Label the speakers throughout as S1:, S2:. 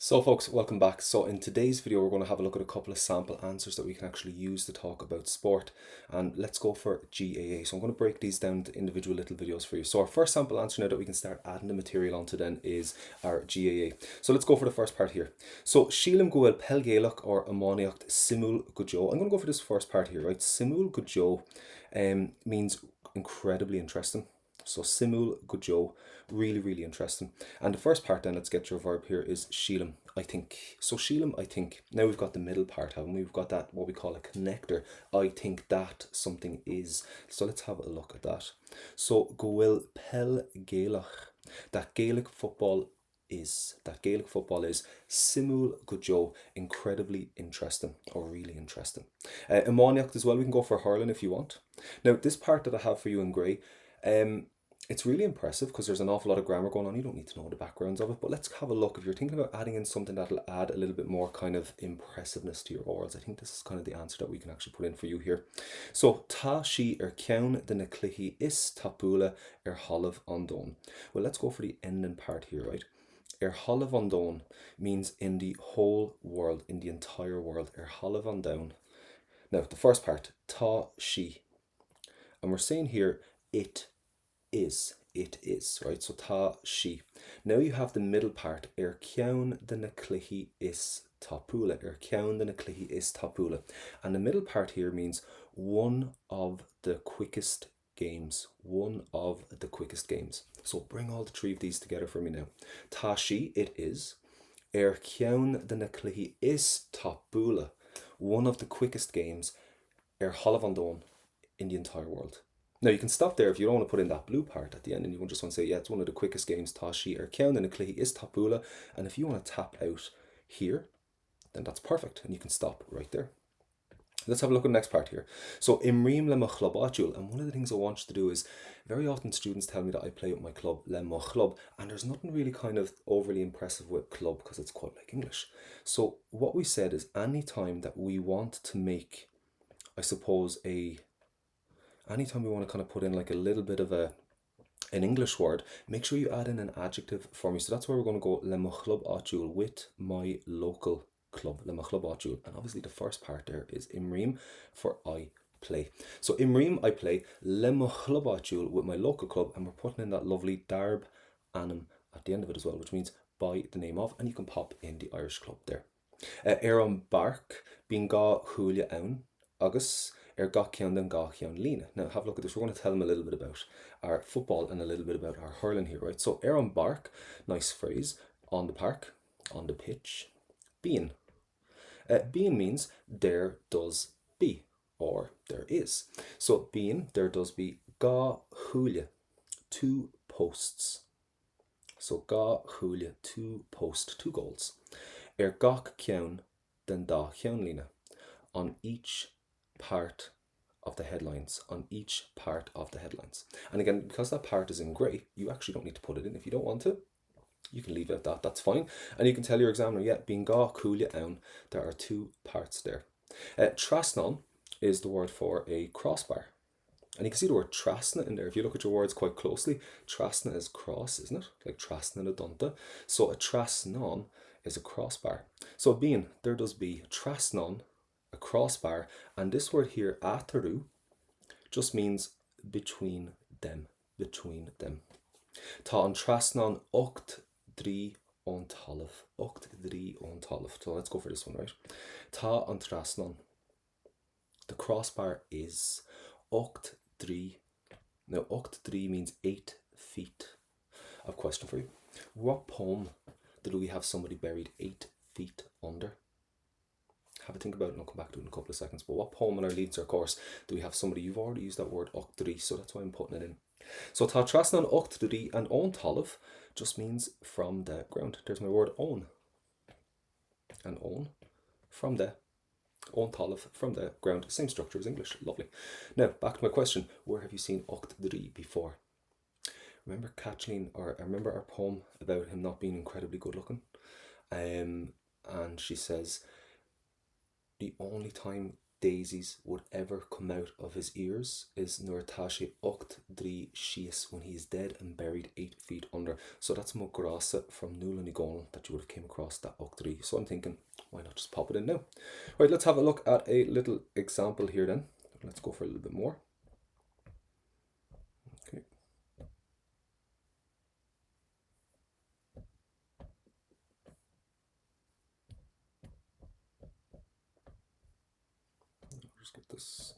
S1: So folks, welcome back. So in today's video, we're going to have a look at a couple of sample answers that we can actually use to talk about sport. And let's go for GAA. So I'm going to break these down to individual little videos for you. So our first sample answer now that we can start adding the material onto then is our GAA. So let's go for the first part here. So Sílim Goel Pelgéileach or Ammoniocht Simul Gujo. I'm going to go for this first part here, right? Simul Gujo means incredibly interesting. So Simul Gujo, really interesting. And the first part then, let's get your verb here, is Sílim, I think. So Sílim, I think. Now we've got the middle part, haven't we? We've got that, what we call a connector. I think that something is. So let's have a look at that. So Goel Pel Gaelach, that Gaelic football is. That Gaelic football is Simul Gujo, incredibly interesting, or really interesting. Ammoniac as well, we can go for hurling if you want. Now this part that I have for you in grey, it's really impressive because there's an awful lot of grammar going on. You don't need to know the backgrounds of it, but let's have a look. If you're thinking about adding in something that'll add a little bit more kind of impressiveness to your orals, I think this is kind of the answer that we can actually put in for you here. So, tá sí ceann de na cluichí is tapúla halav an dón. Well, let's go for the ending part here, right? Halav an dón means in the whole world, in the entire world. Halav an dón. Now, the first part, tá sí. And we're saying here, it is, right? So tá sí. Now you have the middle part, ceann de na cluichí is tapúla, ceann de na cluichí is tapúla. And the middle part here means one of the quickest games, one of the quickest games. So bring all the three of these together for me now. Tá sí, it is. Ceann de na cluichí is tapúla, one of the quickest games, halav an dón, in the entire world. Now you can stop there if you don't want to put in that blue part at the end and you just want to say, yeah, it's one of the quickest games, tá sí ceann de na cluichí is tapúla. And if you want to tap out here, then that's perfect and you can stop right there. Let's have a look at the next part here. So imrim le mo club áitiúil, and one of the things I want you to do is, very often students tell me that I play with my club le mo club, and there's nothing really kind of overly impressive with club because it's quite like English. So what we said is any time that we want to make, I suppose, anytime we want to kind of put in like a little bit of an English word, make sure you add in an adjective for me. So that's where we're going to go, le mo club áitiúil, with my local club, le mo club áitiúil. And obviously the first part there is imrim for I play. So imrim, I play, le mo club áitiúil, with my local club, and we're putting in that lovely darb anam at the end of it as well, which means by the name of, and you can pop in the Irish club there. An bark, bín gá chúile ann, agus gá ceann den gá ceann líne. Now have a look at this. We're going to tell them a little bit about our football and a little bit about our hurling here, right? So an bark, nice phrase, on the park, on the pitch. Bín. Bín means there does be, or there is. So bín, there does be, gá chúile, two posts. So gá chúile, two posts, two goals. Gach ceann den dá ceann líne, on each part of the headlines, on each part of the headlines. And again, because that part is in grey, you actually don't need to put it in. If you don't want to, you can leave it at that, that's fine. And you can tell your examiner, yeah, bín gá chúile ann, there are two parts there. Trasnan is the word for a crossbar. And you can see the word trasna in there. If you look at your words quite closely, trasna is cross, isn't it? Like trasna na donta. So a trasnan is a crossbar. So bín, there does be, trasnan, a crossbar, and this word here, ataru, just means between them, between them. Tá an trasnan ocht drí on talamh, ocht drí on talamh. So let's go for this one, right? Tá an trasnan, the crossbar is ocht drí. Now ocht drí means 8 feet. I have a question for you. What poem did we have somebody buried 8 feet under? Have a think about it and I'll come back to it in a couple of seconds. But what poem in our Leadser course do we have somebody, you've already used that word ocht drí, so that's why I'm putting it in. So tá trasnan ocht drí and on talamh just means from the ground. There's my word on. And on, from the, on talamh, from the ground. Same structure as English, lovely. Now, back to my question, where have you seen ocht drí before? Remember Kathleen, or I remember our poem about him not being incredibly good looking? And she says, the only time daisies would ever come out of his ears is Nuirtashi Ucht Dri Shias, when he is dead and buried 8 feet under. So that's Mugrasa from Nulanigon that you would have came across, that Ucht Dri. So I'm thinking, why not just pop it in now? Right, let's have a look at a little example here then. Let's go for a little bit more. Okay. Just get this.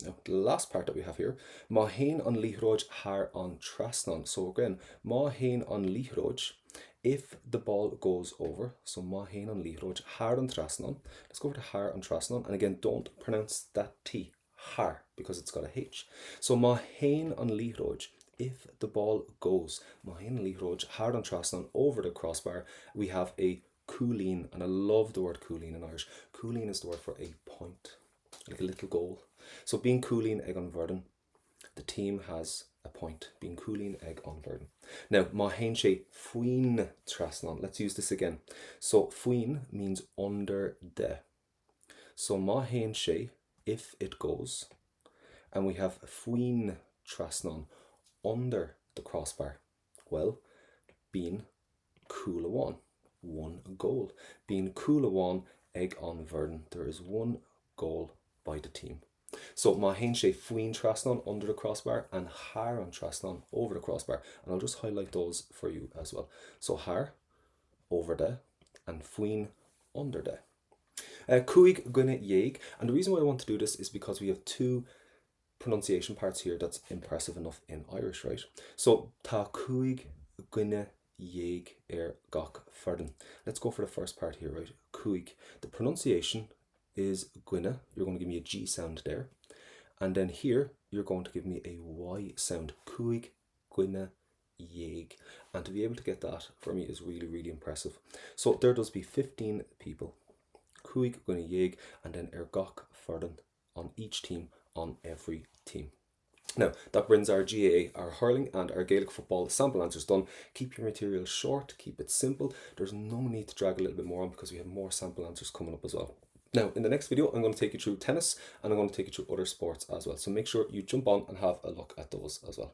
S1: Now, the last part that we have here, Ma hain an Lihroj har an Trasnan. So again, Ma hain an Lihroj, if the ball goes over. So Ma hain an Lihroj har an Trasnan. Let's go over to har an Trasnan. And again, don't pronounce that T, har, because it's got a H. So Ma hain an Lihroj, if the ball goes, Ma hain an Lihroj har an Trasnan, over the crossbar, we have a cooleen. And I love the word cooleen in Irish. Cooleen is the word for a point, like a little goal. So being cooleen ag an Verdun, the team has a point. Being cooleen ag an Verdun. Now, ma hain sé fuin trasnan. Let's use this again. So fuin means under the. So ma hain sé, if it goes, and we have fuin trasnan, under the crossbar. Well, being coolawan, one goal. Being coolawan ag an Verdun, there is one goal by the team. So ma hain sé fuin trasnan, under the crossbar, and har an trasnan, over the crossbar. And I'll just highlight those for you as well. So har, over the, and fuin, under the. Cuig gwine yeg. And the reason why I want to do this is because we have 2 pronunciation parts here that's impressive enough in Irish, right? So ta cuig gwine yeg gach ferdin. Let's go for the first part here, right? Cuig. The pronunciation is gwine. You're going to give me a G sound there. And then here, you're going to give me a Y sound. Cuig gwine yeg. And to be able to get that for me is really, really impressive. So there does be 15 people. Cuig gwine yeg, and then gach ferdin on each team, on every team. Now, that brings our GAA, our hurling and our Gaelic football sample answers done. Keep your material short, keep it simple. There's no need to drag a little bit more on because we have more sample answers coming up as well. Now, in the next video, I'm going to take you through tennis and I'm going to take you through other sports as well. So make sure you jump on and have a look at those as well.